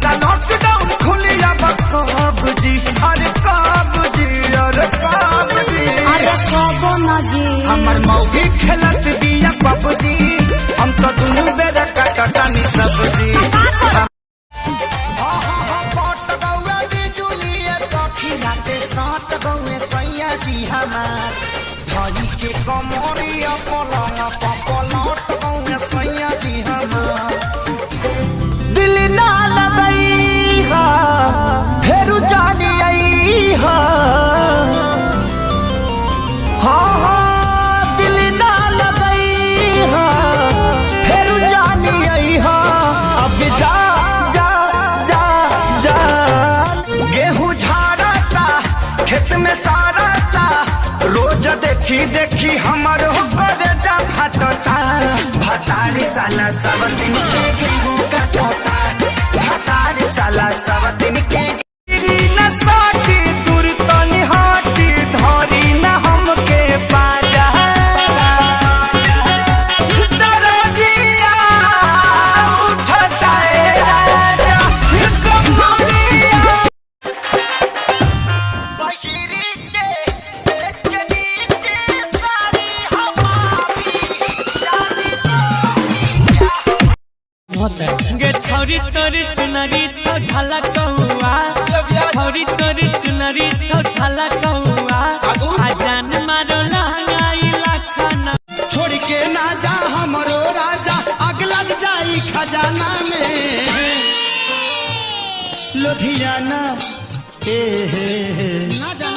दादा लॉकडाउन खुली अब कब जी, अरे कब जी, अरे कब जी, अरे कबो न जी। हमार मौगी खेलत दिया पबजी, हम तो दुनू बेरा काटानी सब्जी। जी हमार भाई के कमरिया पलंग पलट गौए सैया जी हमार दिल ना लगई हा फेरू जानी आई हा, हाँ हाँ दिल ना लगई हा फेरू जानी आई हा। अब जा जा जा जा गेहूं झाड़ता खेत में सारा रोज देखी देखी हमर होकर जा फटता भतारी साला सब दिन के गेहूं कटता भतारी साला सब दिन के न साटी दूर तनी हाटी धरी न हमके पाजा दरजिया उठता है राजा कमरिया गे छोरी तोरी चुनरी छौ झाला कौआ, छोरी तोरी चुनरी छौ झाला कौआ, आजान मारो लहंगाई लाखाना। छोड़ के ना जा हमरो राजा, आग लग जाई खजाना में लुधियाना। हे ना जा